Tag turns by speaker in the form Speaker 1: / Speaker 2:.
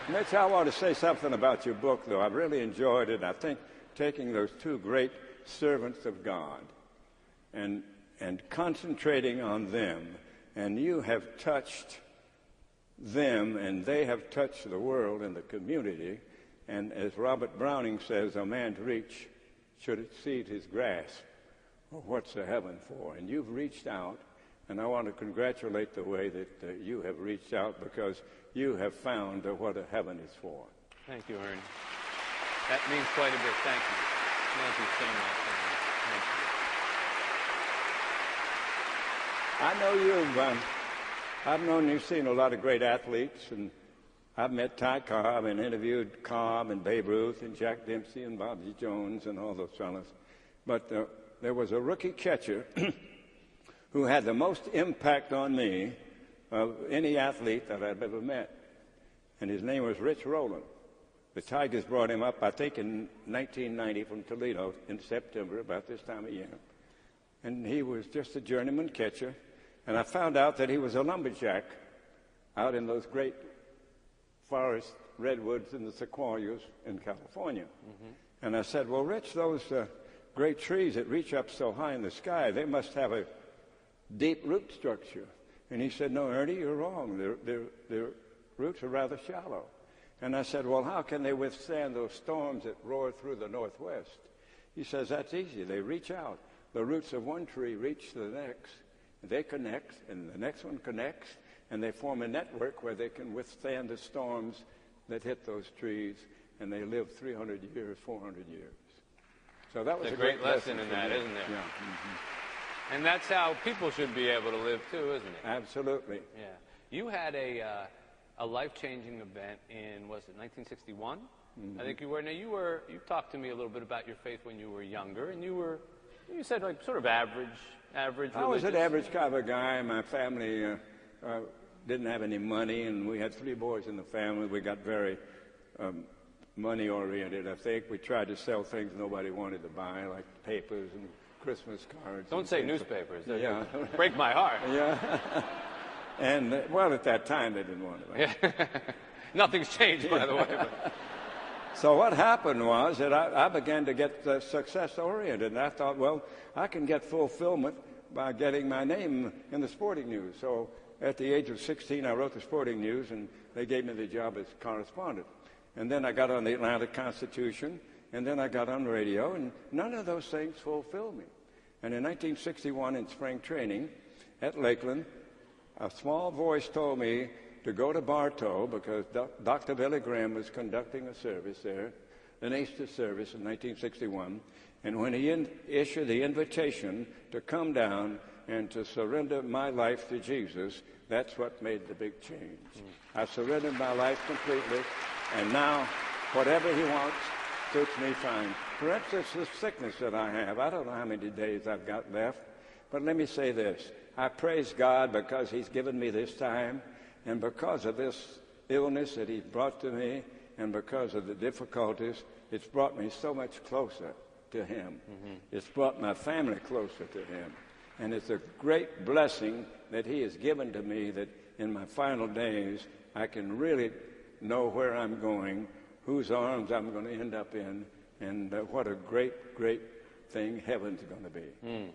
Speaker 1: Mitch, I want to say something about your book, though. I've really enjoyed it. I think taking those two great servants of God and concentrating on them, and you have touched them, and they have touched the world and the community. And as Robert Browning says, a man's reach should exceed his grasp. Well, what's the heaven for? And you've reached out, and I want to congratulate the way that you have reached out, because you have found what a heaven is for.
Speaker 2: Thank you, Ernie. That means quite a bit. Thank you. Thank you so much, Ernie. Thank you.
Speaker 1: I've known you've seen a lot of great athletes, and I've met Ty Cobb and interviewed Cobb and Babe Ruth and Jack Dempsey and Bobby Jones and all those fellas. But there was a rookie catcher who had the most impact on me of any athlete that I've ever met. And his name was Rich Rowland. The Tigers brought him up, I think, in 1990 from Toledo in September, about this time of year. And he was just a journeyman catcher. And I found out that he was a lumberjack out in those great forest redwoods and the sequoias in California. Mm-hmm. And I said, well, Rich, those great trees that reach up so high in the sky, they must have a deep root structure. And he said, no, Ernie, you're wrong. Their roots are rather shallow. And I said, well, how can they withstand those storms that roar through the Northwest? He says, that's easy. They reach out. The roots of one tree reach to the next. They connect, and the next one connects, and they form a network where they can withstand the storms that hit those trees, and they live 300 years, 400 years. So that was
Speaker 2: a great lesson in that, isn't there?
Speaker 1: Yeah. Mm-hmm.
Speaker 2: And that's how people should be able to live too, isn't it?
Speaker 1: Absolutely.
Speaker 2: Yeah. You had a life-changing event in, was it 1961? Mm-hmm. I think you were. Now you talked to me a little bit about your faith when you were younger, and you said like sort of average religious.
Speaker 1: I was an average kind of a guy. My family didn't have any money, and we had 3 boys in the family. We got very money-oriented, I think. We tried to sell things nobody wanted to buy, like papers and Christmas cards.
Speaker 2: Don't say newspapers.
Speaker 1: Yeah.
Speaker 2: Break my heart.
Speaker 1: Yeah. And, well, at that time, they didn't want to buy.
Speaker 2: Yeah. Nothing's changed, by the way. But.
Speaker 1: So what happened was that I began to get success-oriented, and I thought, well, I can get fulfillment by getting my name in the sporting news. So at the age of 16, I wrote the sporting news, and they gave me the job as correspondent. And then I got on the Atlanta Constitution, and then I got on radio, and none of those things fulfilled me. And in 1961, in spring training at Lakeland, a small voice told me to go to Bartow because Dr. Billy Graham was conducting a service there, an Easter service in 1961. And when he issued the invitation to come down and to surrender my life to Jesus, that's what made the big change. I surrendered my life completely, and now whatever he wants suits me fine. For instance, this sickness that I have, I don't know how many days I've got left, but let me say this. I praise God because he's given me this time, and because of this illness that he's brought to me, and because of the difficulties, it's brought me so much closer to him. Mm-hmm. It's brought my family closer to him. And it's a great blessing that he has given to me that in my final days, I can really know where I'm going, whose arms I'm going to end up in, and what a great, great thing heaven's going to be.